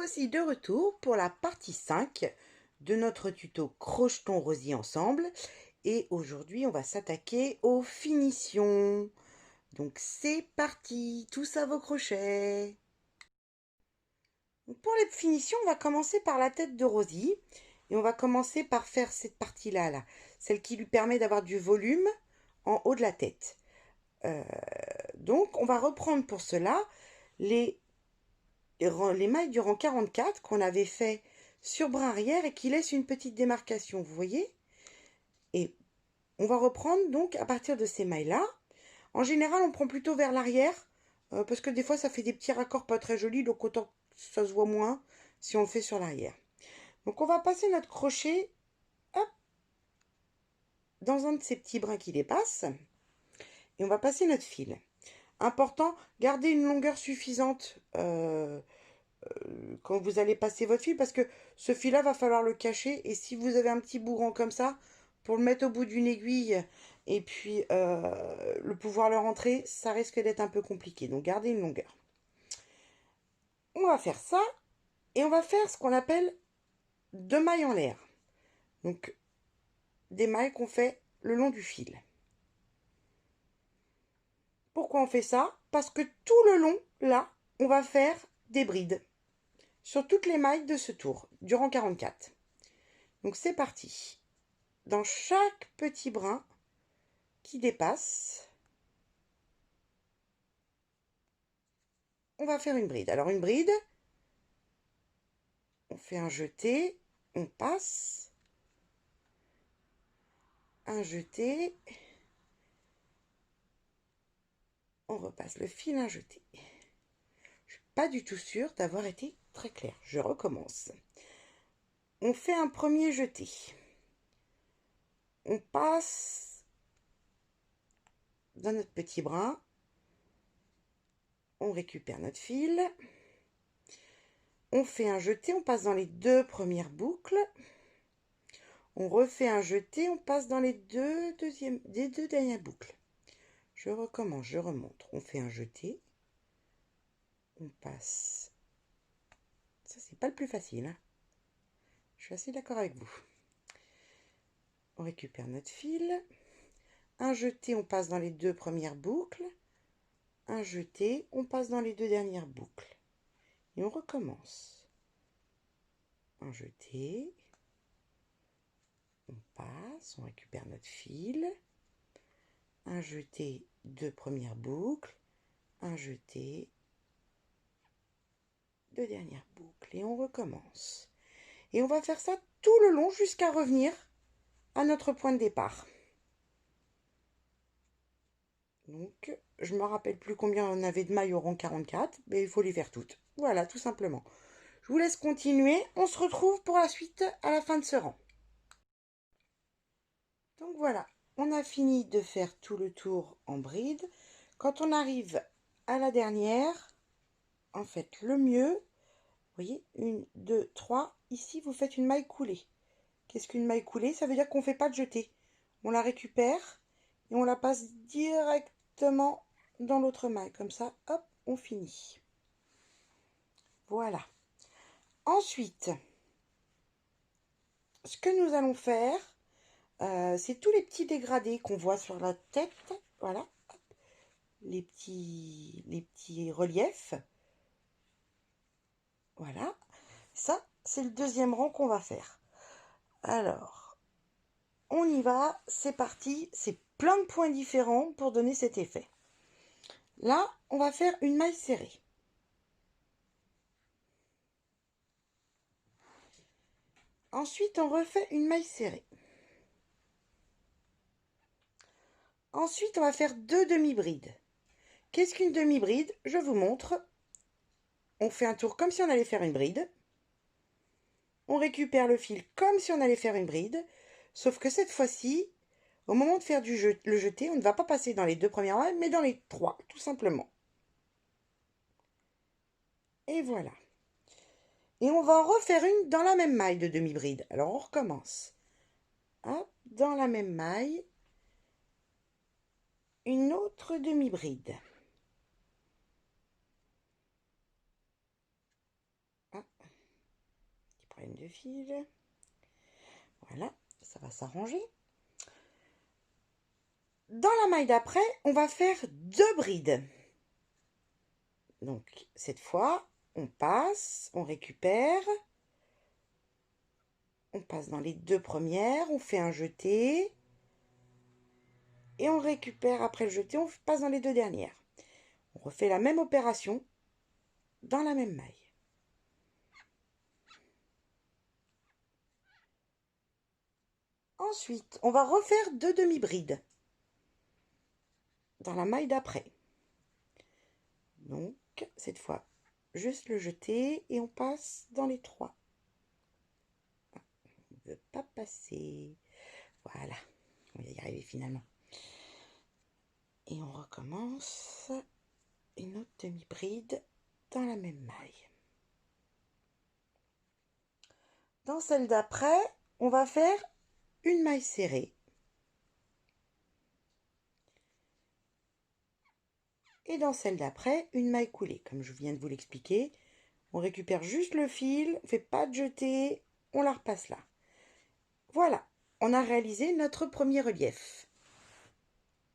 voici de retour pour la partie 5 de notre tuto Crochetons Rosie ensemble. Et aujourd'hui, on va s'attaquer aux finitions. Donc c'est parti, tous à vos crochets. Donc, pour les finitions, on va commencer par la tête de Rosie. Et on va commencer par faire cette partie-là, là, celle qui lui permet d'avoir du volume en haut de la tête. Donc on va reprendre pour cela les mailles du rang 44 qu'on avait fait sur bras arrière et qui laissent une petite démarcation, vous voyez. Et on va reprendre donc à partir de ces mailles-là. En général, on prend plutôt vers l'arrière, parce que des fois, ça fait des petits raccords pas très jolis, donc autant que ça se voit moins si on le fait sur l'arrière. Donc on va passer notre crochet, hop, dans un de ces petits brins qui dépassent, et on va passer notre fil. Important, gardez une longueur suffisante quand vous allez passer votre fil, parce que ce fil là va falloir le cacher, et si vous avez un petit bourron comme ça, pour le mettre au bout d'une aiguille et puis le pouvoir le rentrer, ça risque d'être un peu compliqué, donc gardez une longueur. On va faire ça et on va faire ce qu'on appelle 2 mailles en l'air, donc des mailles qu'on fait le long du fil. Pourquoi on fait ça? Parce que tout le long là on va faire des brides sur toutes les mailles de ce tour, durant 44. Donc c'est parti. Dans chaque petit brin qui dépasse, on va faire une bride. Alors une bride, on fait un jeté, on passe, un jeté, on repasse le fil, un jeté. Je ne suis pas du tout sûre d'avoir été très claire. Je recommence. On fait un premier jeté. On passe dans notre petit brin. On récupère notre fil. On fait un jeté, on passe dans les 2 premières boucles. On refait un jeté, on passe dans les deux dernières boucles. Je recommence, je remonte. On fait un jeté. On passe. Ça, c'est pas le plus facile, hein. Je suis assez d'accord avec vous. On récupère notre fil. Un jeté, on passe dans les 2 premières boucles. Un jeté, on passe dans les 2 dernières boucles. Et on recommence. Un jeté. On passe, on récupère notre fil. Un jeté, 2 premières boucles. Un jeté, 2 dernières boucles. Et on recommence. Et on va faire ça tout le long jusqu'à revenir à notre point de départ. Donc, je ne me rappelle plus combien on avait de mailles au rang 44, mais il faut les faire toutes. Voilà, tout simplement. Je vous laisse continuer. On se retrouve pour la suite à la fin de ce rang. Donc voilà, on a fini de faire tout le tour en bride. Quand on arrive à la dernière, en fait, le mieux, vous voyez, 1, 2, 3, ici, vous faites une maille coulée. Qu'est-ce qu'une maille coulée? Ça veut dire qu'on ne fait pas de jeté. On la récupère et on la passe directement dans l'autre maille. Comme ça, hop, on finit. Voilà. Ensuite, ce que nous allons faire, c'est tous les petits dégradés qu'on voit sur la tête. Voilà. Hop. Les petits reliefs. Voilà. Ça, c'est le deuxième rang qu'on va faire. Alors, on y va. C'est parti. C'est plein de points différents pour donner cet effet. Là, on va faire une maille serrée. Ensuite, on refait une maille serrée. Ensuite, on va faire 2 demi-brides. Qu'est-ce qu'une demi-bride? Je vous montre. On fait un tour comme si on allait faire une bride. On récupère le fil comme si on allait faire une bride. Sauf que cette fois-ci, au moment de faire le jeté, on ne va pas passer dans les 2 premières mailles, mais dans les 3, tout simplement. Et voilà. Et on va en refaire une dans la même maille de demi-bride. Alors, on recommence. Hop, dans la même maille, une autre demi-bride. chaîne de fil. Voilà, ça va s'arranger. Dans la maille d'après, on va faire 2 brides. Donc, cette fois, on passe, on récupère. On passe dans les 2 premières, on fait un jeté. Et on récupère après le jeté, on passe dans les 2 dernières. On refait la même opération dans la même maille. Ensuite, on va refaire 2 demi-brides dans la maille d'après. Donc, cette fois, juste le jeter et on passe dans les 3. On ne veut pas passer. Voilà, on va y arriver finalement. Et on recommence une autre demi-bride dans la même maille. Dans celle d'après, on va faire une maille serrée. Et dans celle d'après, une maille coulée. Comme je viens de vous l'expliquer, on récupère juste le fil, on ne fait pas de jeté, on la repasse là. Voilà, on a réalisé notre premier relief.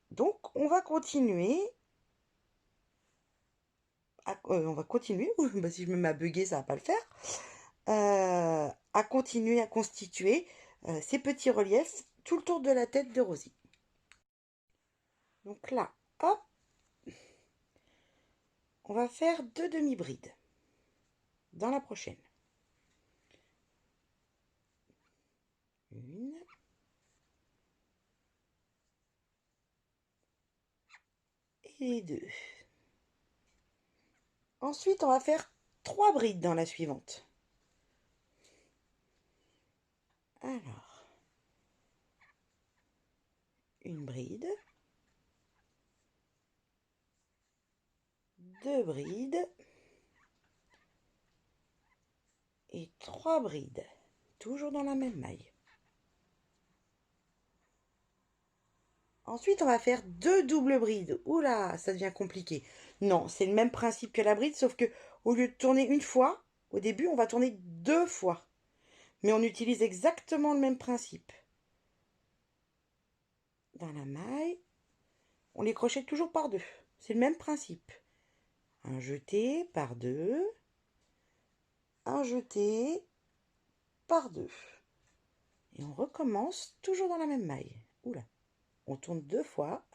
Donc, on va continuer. Si je me mets à bugger, ça ne va pas le faire. À continuer à constituer ces petits reliefs tout le tour de la tête de Rosie. Donc là, hop, on va faire 2 demi-brides dans la prochaine. Une. Et 2. Ensuite, on va faire 3 brides dans la suivante. Alors, une bride, 2 brides et 3 brides, toujours dans la même maille. Ensuite, on va faire 2 doubles brides. Oula, ça devient compliqué. Non, c'est le même principe que la bride, sauf que au lieu de tourner une fois, au début, on va tourner 2 fois. Mais on utilise exactement le même principe. Dans la maille, on les crochette toujours par 2. C'est le même principe. Un jeté par 2, un jeté par 2. Et on recommence toujours dans la même maille. Oula, on tourne 2 fois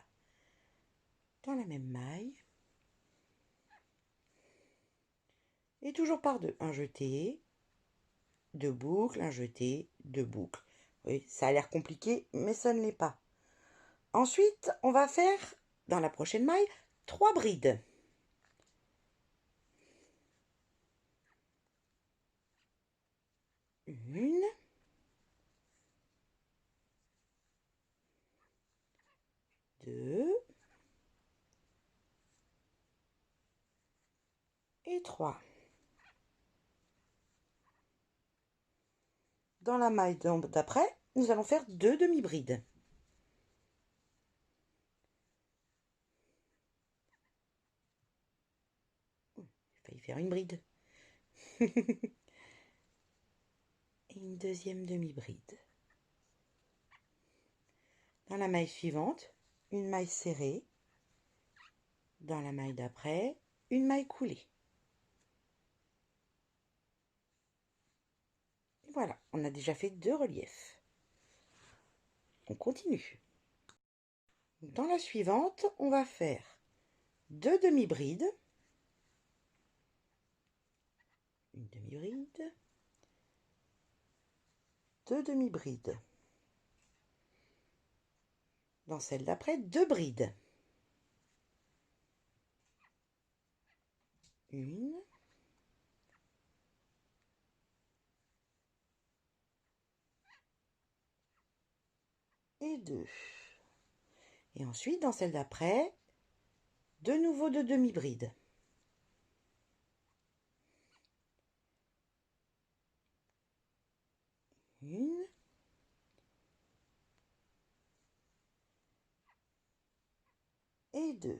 dans la même maille. Et toujours par 2. Un jeté, 2 boucles, un jeté, 2 boucles. Oui, ça a l'air compliqué, mais ça ne l'est pas. Ensuite, on va faire, dans la prochaine maille, 3 brides. Une. Deux. Et 3. Dans la maille d'après, nous allons faire 2 demi-brides. J'ai failli faire une bride. Et une deuxième demi-bride. Dans la maille suivante, une maille serrée. Dans la maille d'après, une maille coulée. Voilà, on a déjà fait 2 reliefs. On continue. Dans la suivante, on va faire 2 demi-brides. Une demi-bride. 2 demi-brides. Dans celle d'après, 2 brides. Une. Et 2. Et ensuite, dans celle d'après, de nouveau 2 demi-brides. Une. Et 2.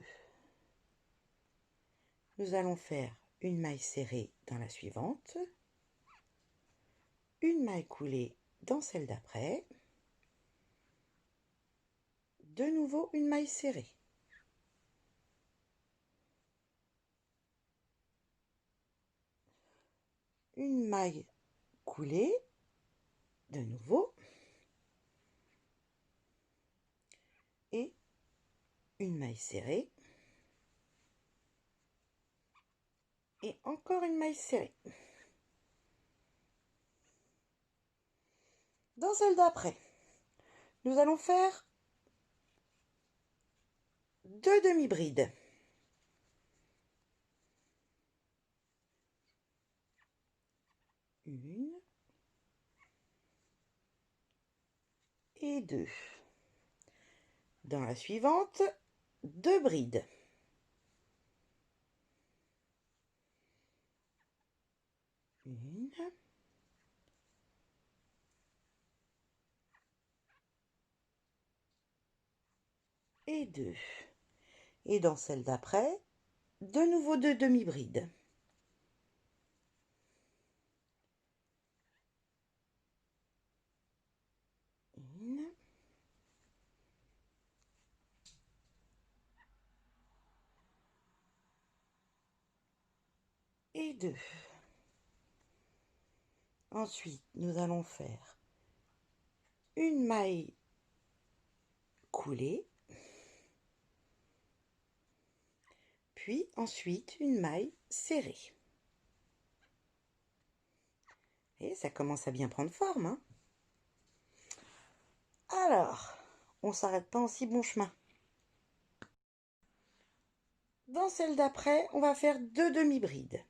Nous allons faire une maille serrée dans la suivante. une maille coulée dans celle d'après, de nouveau une maille serrée. Une maille coulée, de nouveau, et une maille serrée, et encore une maille serrée. Dans celle d'après, nous allons faire 2 demi-brides. Une et deux. Dans la suivante, 2 brides. Une et deux. Et dans celle d'après, de nouveau 2 demi-brides. Une et deux. Ensuite, nous allons faire une maille coulée, puis ensuite une maille serrée. Et ça commence à bien prendre forme, hein. Alors, on s'arrête pas en si bon chemin. Dans celle d'après, on va faire 2 demi-brides.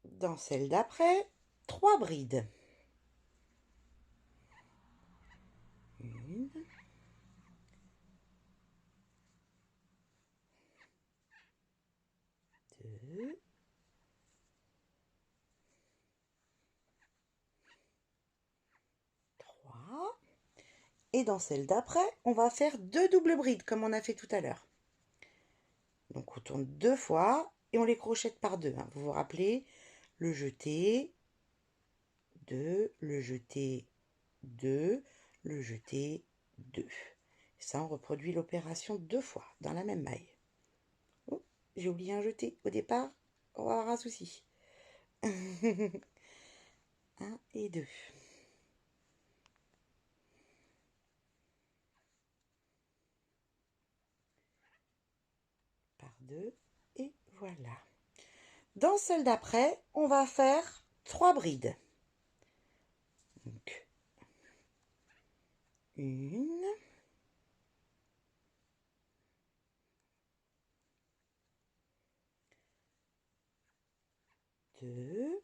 Dans celle d'après, 3 brides. Une, deux, trois. Et dans celle d'après, on va faire 2 doubles brides comme on a fait tout à l'heure. Donc on tourne 2 fois et on les crochette par 2. Vous vous rappelez, le jeté, 2, le jeté, 2, le jeté, 2. Ça, on reproduit l'opération 2 fois dans la même maille. Oh, j'ai oublié un jeté au départ, on va avoir un souci. 1 et 2. Par 2 et voilà. Dans celle d'après, on va faire 3 brides. Donc, une, deux,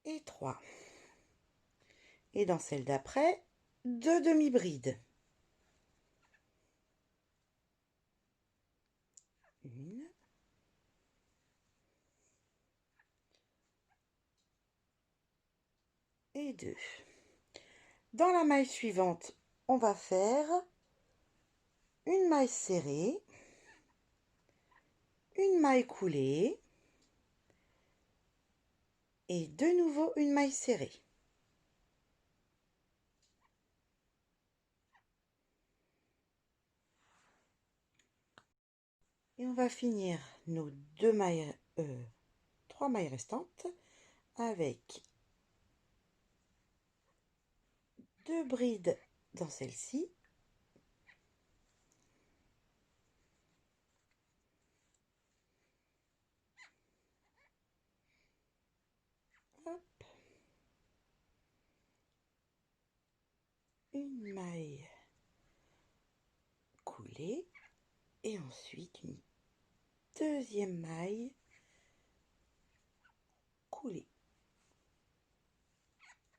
et 3. Et dans celle d'après, 2 demi-brides. Une, et 2. Dans la maille suivante, on va faire une maille serrée, une maille coulée et de nouveau une maille serrée. Et on va finir nos 3 mailles restantes avec 2 brides dans celle-ci. Hop. Une maille coulée et ensuite une deuxième maille coulée.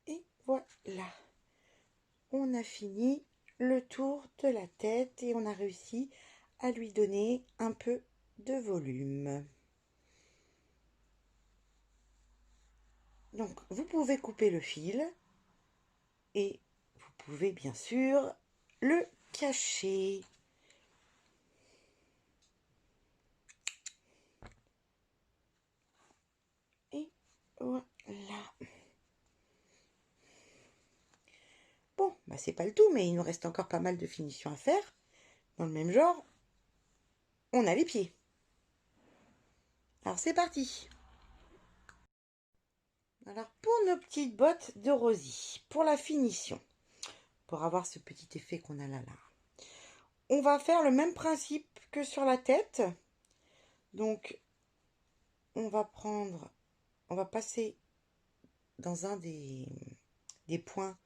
Et voilà, on a fini le tour de la tête et on a réussi à lui donner un peu de volume. Donc vous pouvez couper le fil et vous pouvez bien sûr le cacher. Et voilà. Bon, bah c'est pas le tout, mais il nous reste encore pas mal de finitions à faire. Dans le même genre, on a les pieds. Alors c'est parti. Alors pour nos petites bottes de Rosie, pour la finition, pour avoir ce petit effet qu'on a là, on va faire le même principe que sur la tête. Donc on va passer dans un des points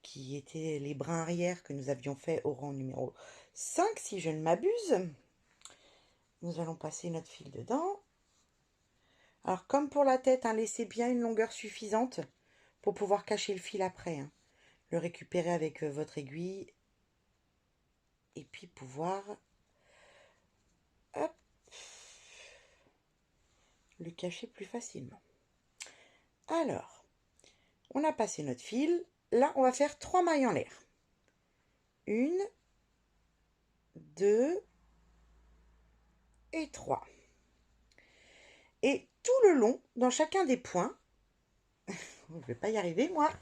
qui étaient les brins arrière que nous avions fait au rang numéro 5, si je ne m'abuse. Nous allons passer notre fil dedans. Alors comme pour la tête, hein, laissez bien une longueur suffisante pour pouvoir cacher le fil après. Hein. Le récupérer avec votre aiguille et puis pouvoir hop, le cacher plus facilement. Alors, on a passé notre fil. Là, on va faire 3 mailles en l'air. 1, 2 et 3. Et tout le long, dans chacun des points, je ne vais pas y arriver moi.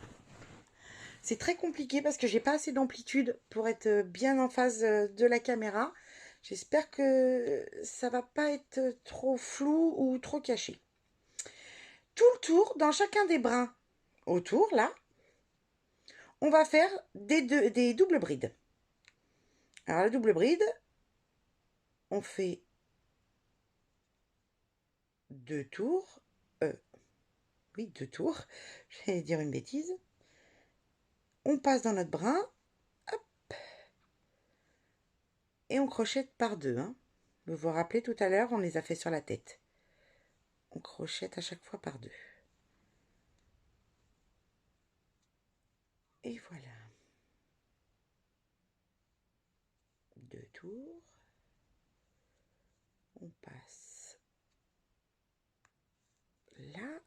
C'est très compliqué parce que j'ai pas assez d'amplitude pour être bien en face de la caméra. J'espère que ça va pas être trop flou ou trop caché. Tout le tour, dans chacun des brins autour, là, on va faire des doubles brides. Alors la double bride, on fait 2 tours. Oui, 2 tours. Je vais dire une bêtise. On passe dans notre brin. Hop, et on crochette par 2. Hein. Vous vous rappelez tout à l'heure, on les a fait sur la tête. On crochette à chaque fois par 2. Et voilà. 2 tours. On passe là.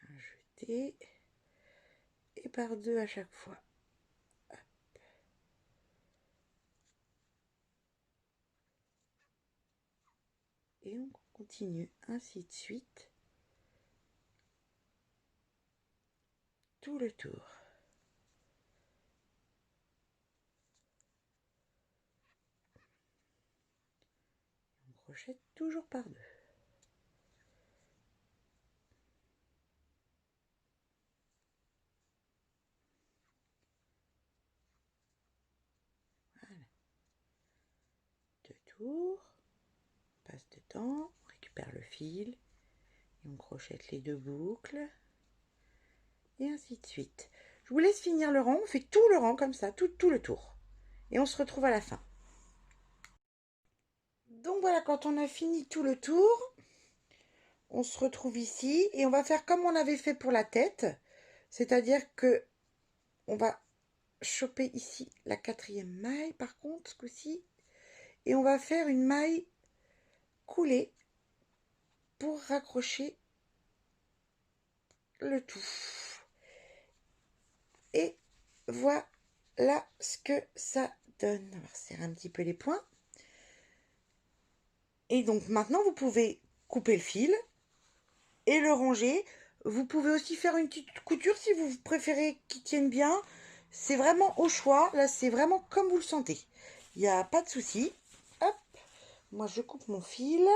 Un jeté. Et par 2 à chaque fois. Hop. Et on continue ainsi de suite. Tout le tour. On crochette toujours par 2. Voilà. 2 tours. On passe dedans. On récupère le fil. Et on crochette les 2 boucles. Et ainsi de suite. Je vous laisse finir le rang. On fait tout le rang comme ça, tout le tour. Et on se retrouve à la fin. Donc voilà, quand on a fini tout le tour, on se retrouve ici et on va faire comme on avait fait pour la tête. C'est-à-dire que on va choper ici la 4e maille par contre, ce coup-ci. Et on va faire une maille coulée pour raccrocher le tout. Et voilà ce que ça donne. On va resserrer un petit peu les points. Et donc maintenant, vous pouvez couper le fil et le ranger. Vous pouvez aussi faire une petite couture si vous préférez qu'il tienne bien. C'est vraiment au choix. Là, c'est vraiment comme vous le sentez. Il n'y a pas de souci. Hop, moi je coupe mon fil.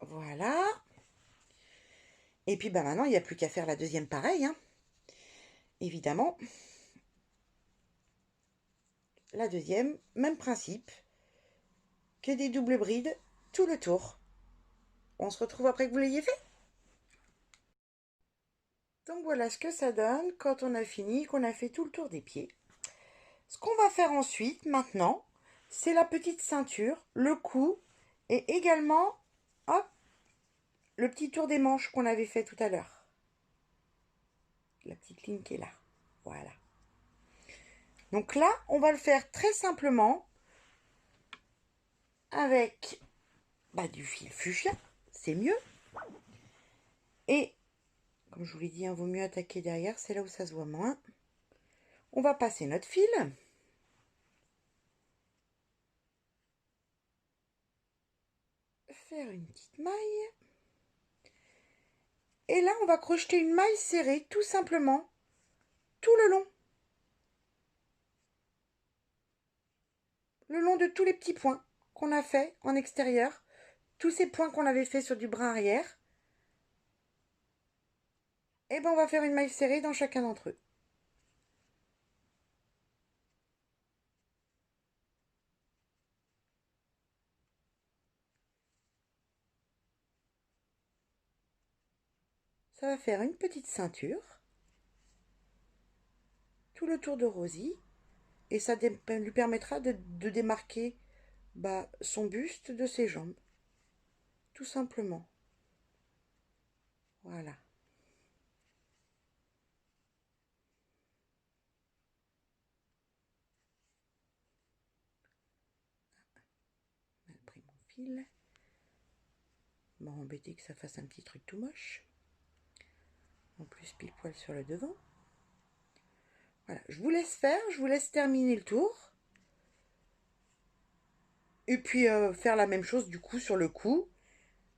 Voilà. Et puis bah maintenant, il n'y a plus qu'à faire la deuxième pareil. Hein. Évidemment. La deuxième, même principe. Que des doubles brides tout le tour. On se retrouve après que vous l'ayez fait. Donc voilà ce que ça donne quand on a fini, qu'on a fait tout le tour des pieds. Ce qu'on va faire ensuite, maintenant, c'est la petite ceinture, le cou et également, hop, le petit tour des manches qu'on avait fait tout à l'heure. La petite ligne qui est là. Voilà. Donc là, on va le faire très simplement avec du fil fuchsia. c'est mieux. Et, comme je vous l'ai dit, il vaut mieux attaquer derrière, c'est là où ça se voit moins. On va passer notre fil. Faire une petite maille. Et là, on va crocheter une maille serrée, tout simplement, tout le long. Le long de tous les petits points qu'on a fait en extérieur. Tous ces points qu'on avait fait sur du brin arrière. Et ben on va faire une maille serrée dans chacun d'entre eux. Ça va faire une petite ceinture tout le tour de Rosie et ça lui permettra de démarquer son buste de ses jambes, tout simplement. Voilà. On a pris mon fil. M'a embêté que ça fasse un petit truc tout moche. En plus pile poil sur le devant. Voilà, je vous laisse faire, je vous laisse terminer le tour. Et puis faire la même chose du coup sur le cou.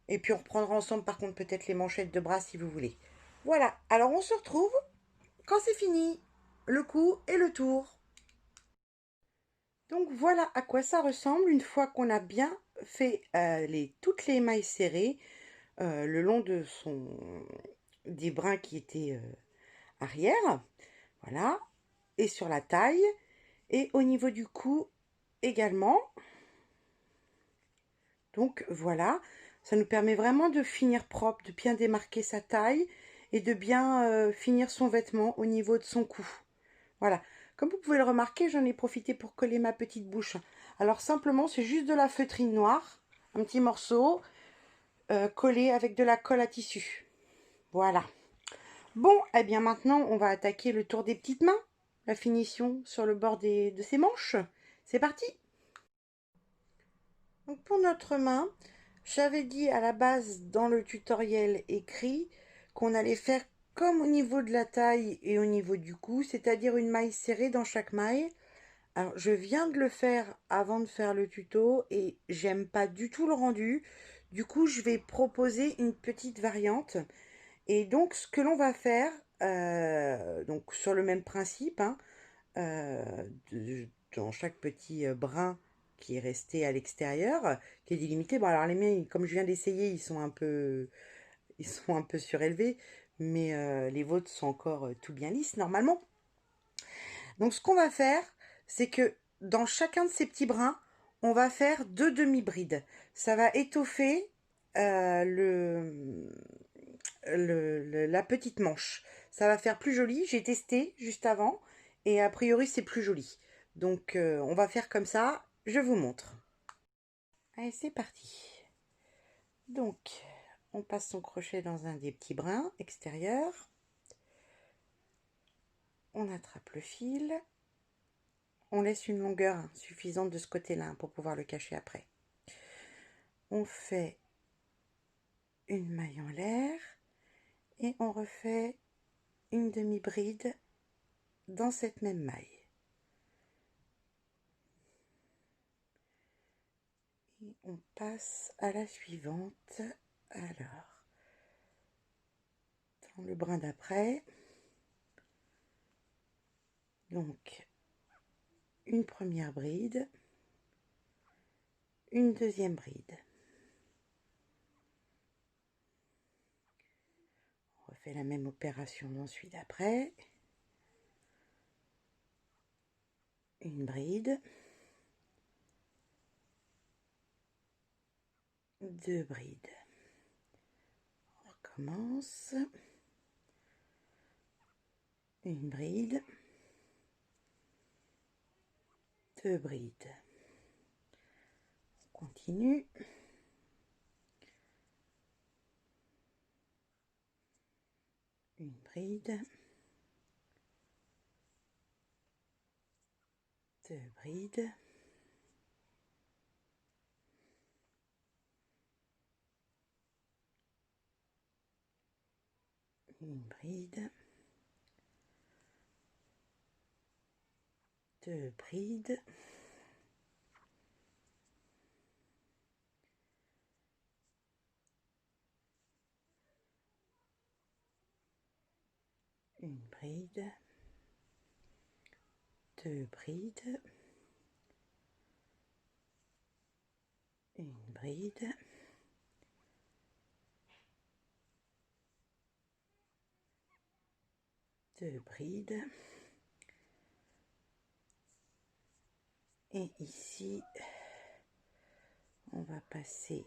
Et puis on reprendra ensemble par contre peut-être les manchettes de bras si vous voulez. Voilà, alors on se retrouve quand c'est fini, le cou et le tour. Donc voilà à quoi ça ressemble une fois qu'on a bien fait toutes les mailles serrées le long des brins qui étaient arrière. Voilà, et sur la taille et au niveau du cou également. Donc voilà, ça nous permet vraiment de finir propre, de bien démarquer sa taille et de bien finir son vêtement au niveau de son cou. Voilà, comme vous pouvez le remarquer, j'en ai profité pour coller ma petite bouche. Alors simplement, c'est juste de la feutrine noire, un petit morceau collé avec de la colle à tissu. Voilà. Bon, et bien maintenant, on va attaquer le tour des petites mains, la finition sur le bord de ses manches. C'est parti! Donc pour notre main, j'avais dit à la base dans le tutoriel écrit qu'on allait faire comme au niveau de la taille et au niveau du cou, c'est-à-dire une maille serrée dans chaque maille. Alors je viens de le faire avant de faire le tuto et j'aime pas du tout le rendu. Du coup je vais proposer une petite variante. Et donc ce que l'on va faire, donc sur le même principe, hein, dans chaque petit brin qui est resté à l'extérieur, qui est délimité. Bon alors les miens, comme je viens d'essayer, ils sont un peu surélevés, mais les vôtres sont encore tout bien lisses normalement. Donc ce qu'on va faire, c'est que dans chacun de ces petits brins, on va faire 2 demi-brides. Ça va étoffer la petite manche. Ça va faire plus joli. J'ai testé juste avant et a priori c'est plus joli. Donc on va faire comme ça. Je vous montre. Allez, c'est parti. Donc on passe son crochet dans un des petits brins extérieurs. On attrape le fil. On laisse une longueur suffisante de ce côté-là pour pouvoir le cacher après. On fait une maille en l'air et on refait une demi-bride dans cette même maille. Et on passe à la suivante. Alors, dans le brin d'après, donc une première bride, une deuxième bride. On refait la même opération dans celui d'après. Une bride, deux brides. On recommence. Une bride, deux brides. On continue. Une bride, deux brides, Une bride, deux brides, une bride, deux brides, une bride, deux brides, et ici on va passer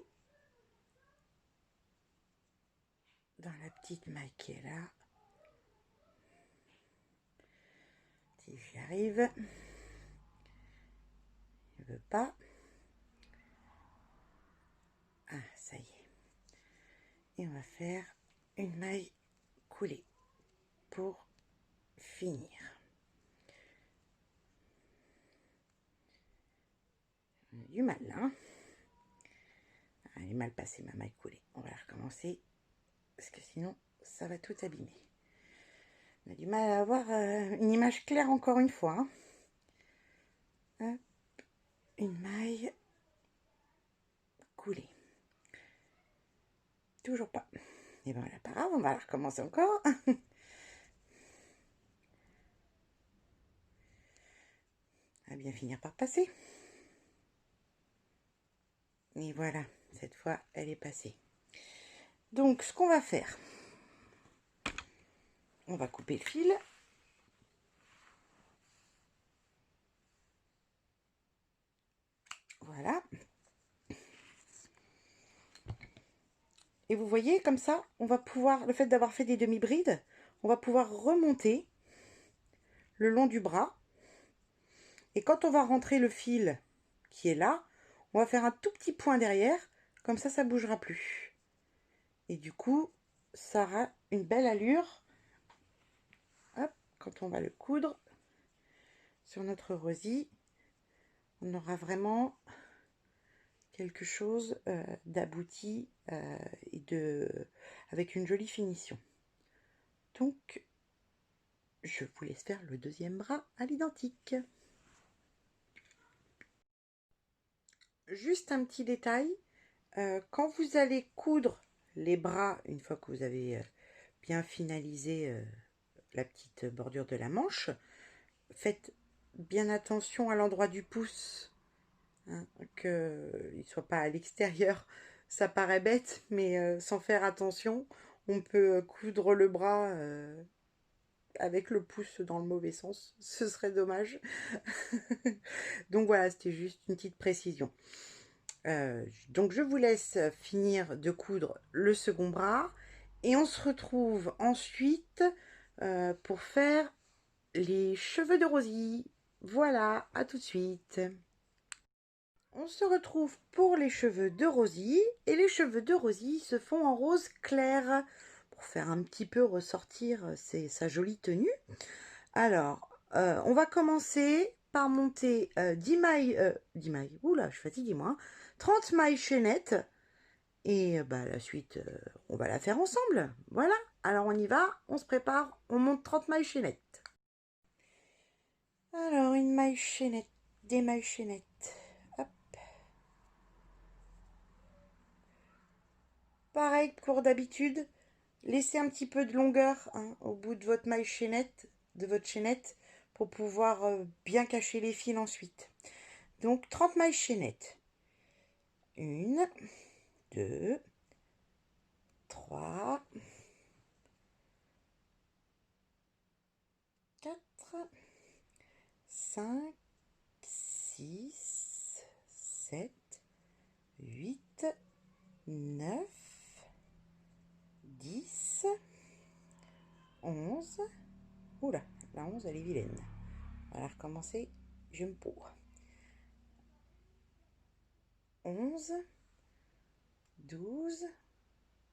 dans la petite maille qui est là. Si j'y arrive, je veux pas. Ah, ça y est. Et on va faire une maille coulée pour finir. On a du mal là. Hein. Elle est mal passée ma maille coulée. On va la recommencer parce que sinon ça va tout abîmer. On a du mal à avoir une image claire encore une fois. Hein. Hop, une maille coulée. Toujours pas. Et ben voilà, pas grave, on va la recommencer encore. Elle va bien finir par passer. Et voilà, cette fois elle est passée. Donc ce qu'on va faire, on va couper le fil. Voilà. Et vous voyez, comme ça, on va pouvoir, le fait d'avoir fait des demi-brides, on va pouvoir remonter le long du bras. Et quand on va rentrer le fil qui est là, on va faire un tout petit point derrière, comme ça ne bougera plus. Et du coup, ça aura une belle allure. Hop, quand on va le coudre sur notre rosie, on aura vraiment quelque chose d'abouti et avec une jolie finition. Donc, je vous laisse faire le deuxième bras à l'identique. Juste un petit détail, quand vous allez coudre les bras, une fois que vous avez bien finalisé la petite bordure de la manche, faites bien attention à l'endroit du pouce, hein, qu'il ne soit pas à l'extérieur. Ça paraît bête, mais sans faire attention, on peut coudre le bras avec le pouce dans le mauvais sens. Ce serait dommage. Donc voilà, c'était juste une petite précision. Donc je vous laisse finir de coudre le second bras et on se retrouve ensuite pour faire les cheveux de Rosie. Voilà, à tout de suite. On se retrouve pour les cheveux de Rosie et les cheveux de Rosie se font en rose clair pour faire un petit peu ressortir sa jolie tenue. Alors, on va commencer par monter 10 mailles, 10 mailles, oula, je suis fatiguée moi, 30 mailles chaînettes, et bah, la suite, on va la faire ensemble, voilà. Alors on y va, on se prépare, on monte 30 mailles chaînettes. Alors, une maille chaînette, des mailles chaînettes, hop. Pareil pour d'habitude, laissez un petit peu de longueur hein, au bout de votre maille chaînette, pour pouvoir bien cacher les fils ensuite. Donc 30 mailles chaînettes. 1, 2, 3, 4, 5, 6, 7, 8, 9, 10, 11. Oula, la 11 elle est vilaine. On va recommencer, je me pose. 11, 12,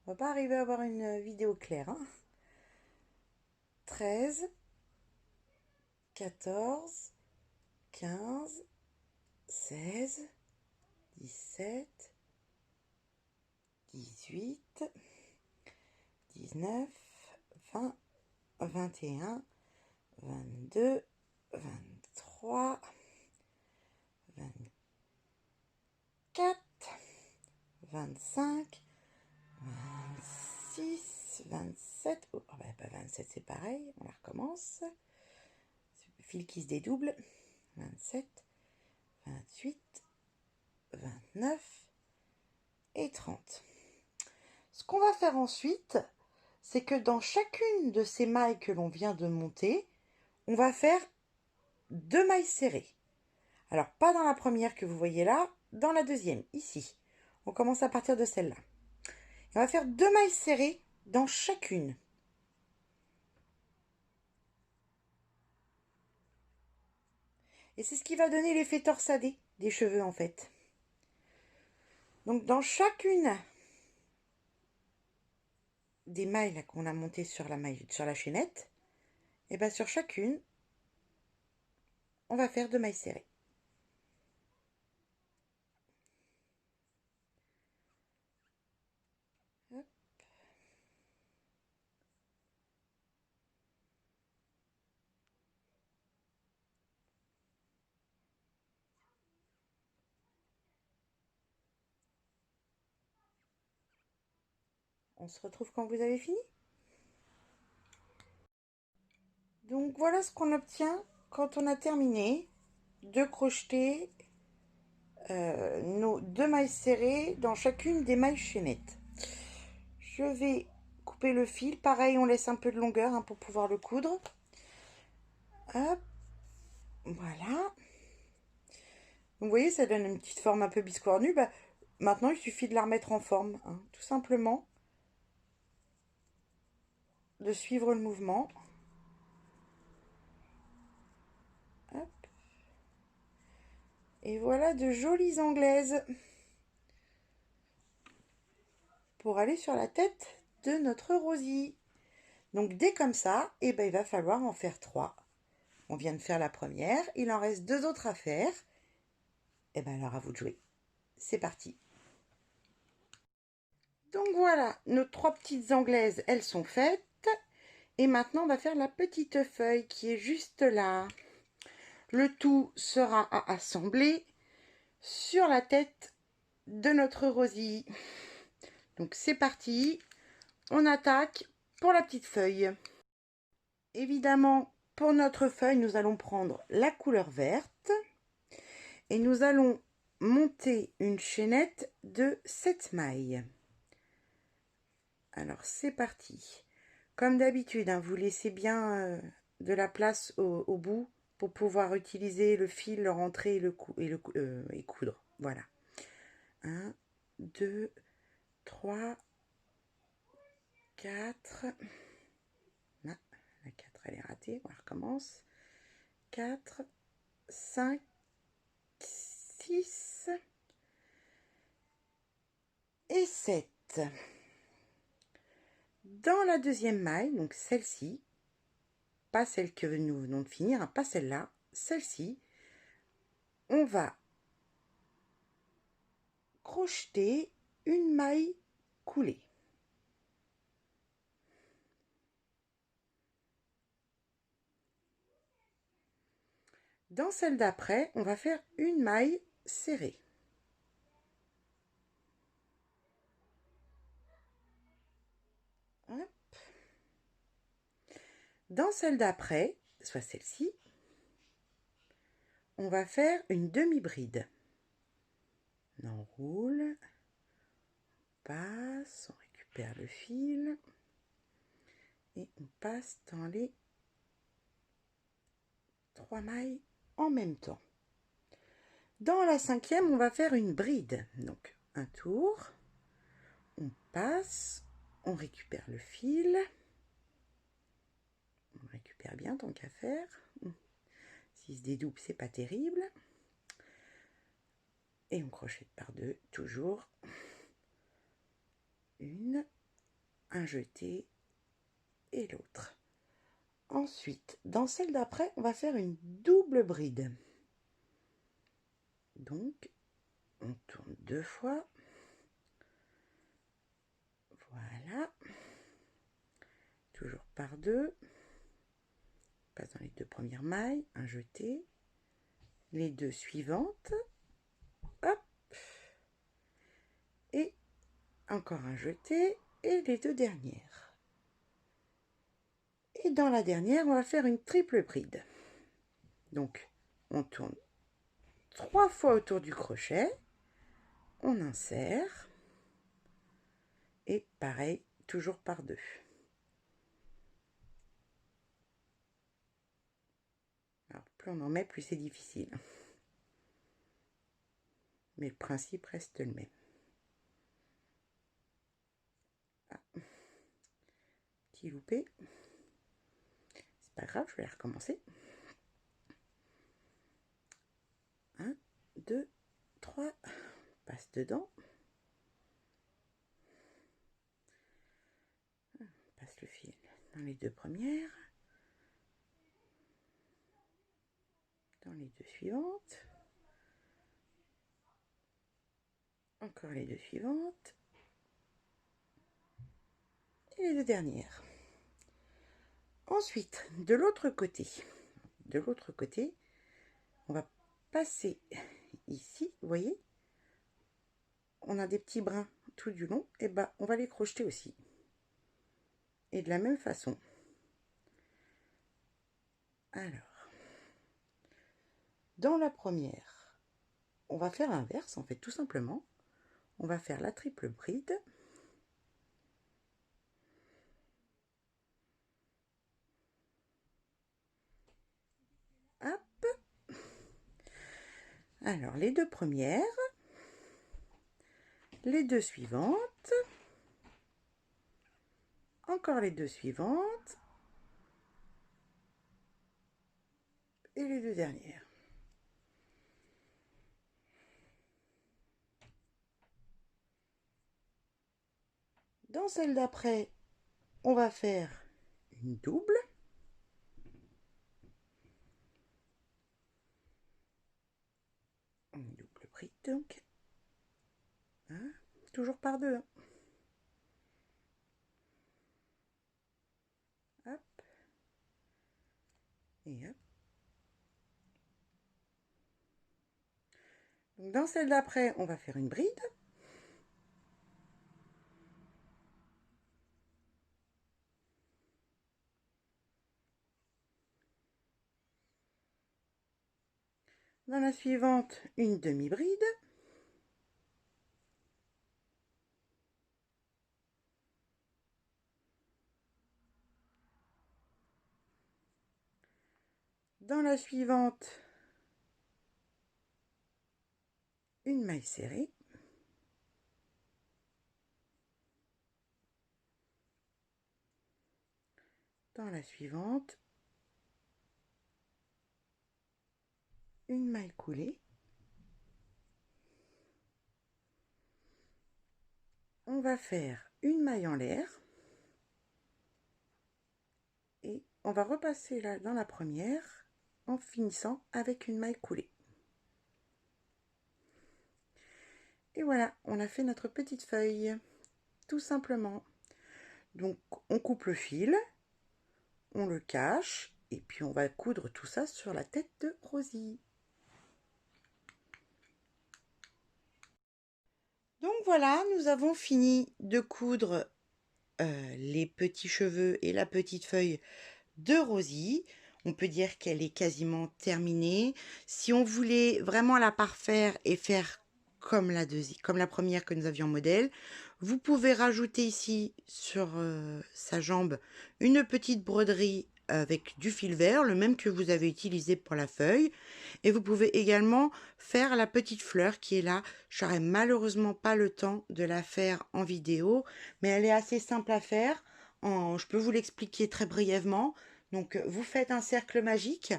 on va pas arriver à avoir une vidéo claire. Hein. 13, 14, 15, 16, 17, 18, 19, 20, 21, 22, 23, 24, 25, 26, 27. Oh, bah, 27, c'est pareil. On la recommence. Le fil qui se dédouble. 27, 28, 29 et 30. Ce qu'on va faire ensuite, c'est que dans chacune de ces mailles que l'on vient de monter, on va faire 2 mailles serrées. Alors, pas dans la première que vous voyez là, dans la deuxième, ici. On commence à partir de celle-là. On va faire 2 mailles serrées dans chacune. Et c'est ce qui va donner l'effet torsadé des cheveux en fait. Donc dans chacune des mailles qu'on a montées sur la chaînette, et bien sur chacune, on va faire 2 mailles serrées. Hop. On se retrouve quand vous avez fini. Donc voilà ce qu'on obtient quand on a terminé de crocheter nos 2 mailles serrées dans chacune des mailles chaînettes. Je vais couper le fil. Pareil, on laisse un peu de longueur hein, pour pouvoir le coudre. Hop. Voilà. Donc, vous voyez, ça donne une petite forme un peu biscornue. Bah, maintenant, il suffit de la remettre en forme. Hein, tout simplement. De suivre le mouvement. Hop. Et voilà de jolies anglaises. Pour aller sur la tête de notre Rosie. Donc, dès comme ça, eh ben, il va falloir en faire 3. On vient de faire la première. Il en reste 2 autres à faire. Et bien, alors, à vous de jouer. C'est parti. Donc voilà, nos 3 petites anglaises, elles sont faites. Et maintenant, on va faire la petite feuille qui est juste là. Le tout sera à assembler sur la tête de notre Rosie. Donc c'est parti, on attaque pour la petite feuille. Évidemment, pour notre feuille, nous allons prendre la couleur verte. Et nous allons monter une chaînette de 7 mailles. Alors c'est parti. Comme d'habitude, hein, vous laissez bien de la place au bout pour pouvoir utiliser le fil, le rentrer et coudre. Voilà. 1, 2, 3, 4. Non, la 4 elle est ratée. On recommence. 4, 5, 6 et 7. Dans la deuxième maille, donc celle-ci, pas celle que nous venons de finir, hein, pas celle-là, celle-ci, on va crocheter une maille coulée. Dans celle d'après, on va faire une maille serrée. Hop. Dans celle d'après, soit celle-ci, on va faire une demi-bride. On enroule, on passe, on récupère le fil et on passe dans les 3 mailles en même temps. Dans la cinquième, on va faire une bride. Donc, un tour, on passe, on récupère le fil, on récupère bien tant qu'à faire. S'il se dédouble, c'est pas terrible. Et on crochette par deux, toujours. Un jeté et l'autre. Ensuite, dans celle d'après, on va faire une double bride. Donc, on tourne 2 fois. Voilà. toujours par deux, passe dans les deux premières mailles, un jeté, les deux suivantes, hop, et encore un jeté, et les deux dernières. Et dans la dernière, on va faire une triple bride. Donc, on tourne 3 fois autour du crochet, on insère, et pareil, toujours par deux. Alors, plus on en met, plus c'est difficile. Mais le principe reste le même. Ah. Petit loupé. C'est pas grave, je vais recommencer. 1, 2, 3, passe dedans. Passe le fil dans les deux premières. Dans les deux suivantes. Encore les deux suivantes. Et les deux dernières. Ensuite, de l'autre côté, on va passer ici, vous voyez, on a des petits brins tout du long, et ben on va les crocheter aussi. Et de la même façon. Alors, dans la première, on va faire l'inverse, en fait, tout simplement. On va faire la triple bride. Hop. Alors, les deux premières, les deux suivantes, encore les deux suivantes, et les deux dernières. Dans celle d'après, on va faire une double. Une double bride donc. Hein, toujours par deux. Hein. Hop. Et hop. Donc dans celle d'après, on va faire une bride. Dans la suivante, une demi-bride. Dans la suivante, une maille serrée. Dans la suivante, une maille coulée. On va faire une maille en l'air. Et on va repasser là dans la première en finissant avec une maille coulée. Et voilà, on a fait notre petite feuille, tout simplement. Donc on coupe le fil, on le cache, et puis on va coudre tout ça sur la tête de Rosie. Donc voilà, nous avons fini de coudre les petits cheveux et la petite feuille de Rosie. On peut dire qu'elle est quasiment terminée. Si on voulait vraiment la parfaire et faire comme la première que nous avions en modèle, vous pouvez rajouter ici sur sa jambe une petite broderie avec du fil vert, le même que vous avez utilisé pour la feuille. Et vous pouvez également faire la petite fleur qui est là. Je n'aurai malheureusement pas le temps de la faire en vidéo, mais elle est assez simple à faire. Je peux vous l'expliquer très brièvement. Donc, vous faites un cercle magique.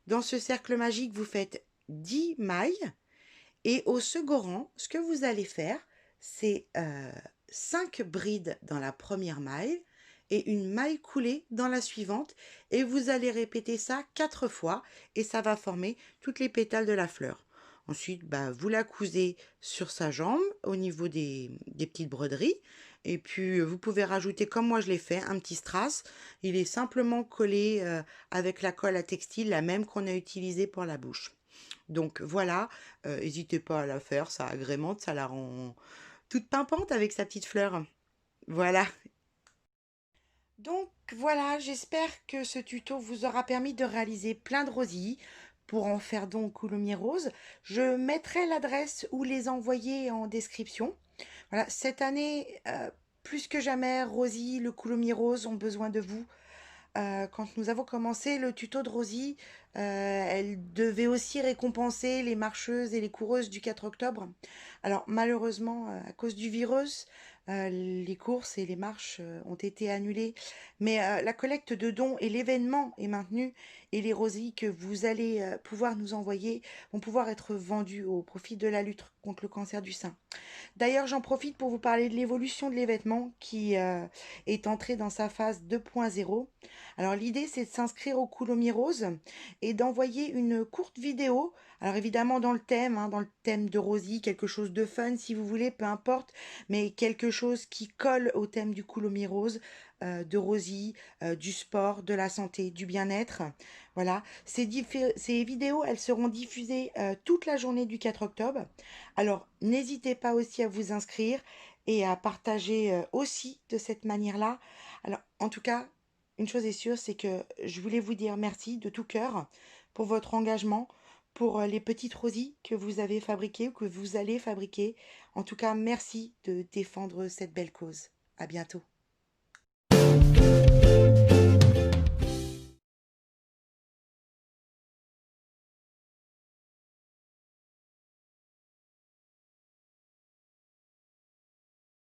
Dans ce cercle magique, vous faites 10 mailles. Et au second rang, ce que vous allez faire, c'est 5 brides dans la première maille et une maille coulée dans la suivante. Et vous allez répéter ça 4 fois et ça va former toutes les pétales de la fleur. Ensuite, vous la cousez sur sa jambe au niveau des petites broderies. Et puis, vous pouvez rajouter, comme moi je l'ai fait, un petit strass. Il est simplement collé avec la colle à textile, la même qu'on a utilisée pour la bouche. Donc voilà, n'hésitez pas à la faire, ça agrémente, ça la rend toute pimpante avec sa petite fleur. Voilà. Donc voilà, j'espère que ce tuto vous aura permis de réaliser plein de rosilles pour en faire donc coulommiers roses. Je mettrai l'adresse où les envoyer en description. Voilà, cette année, plus que jamais, Rosie, le coulommiers rose ont besoin de vous. Quand nous avons commencé le tuto de Rosie, elle devait aussi récompenser les marcheuses et les coureuses du 4 octobre. Alors malheureusement, à cause du virus, les courses et les marches ont été annulées. Mais la collecte de dons et l'événement est maintenu et les rosies que vous allez pouvoir nous envoyer vont pouvoir être vendues au profit de la lutte contre le cancer du sein. D'ailleurs, j'en profite pour vous parler de l'évolution de l'événement qui est entré dans sa phase 2.0. Alors l'idée, c'est de s'inscrire au Coulommiers Rose et d'envoyer une courte vidéo. Alors évidemment dans le thème de Rosie, quelque chose de fun si vous voulez, peu importe, mais quelque chose qui colle au thème du Coulommiers Rose, de Rosie, du sport, de la santé, du bien-être. Voilà, ces vidéos, elles seront diffusées toute la journée du 4 octobre. Alors, n'hésitez pas aussi à vous inscrire et à partager aussi de cette manière-là. Alors, en tout cas, une chose est sûre, c'est que je voulais vous dire merci de tout cœur pour votre engagement, pour les petites rosies que vous avez fabriquées ou que vous allez fabriquer. En tout cas, merci de défendre cette belle cause. À bientôt.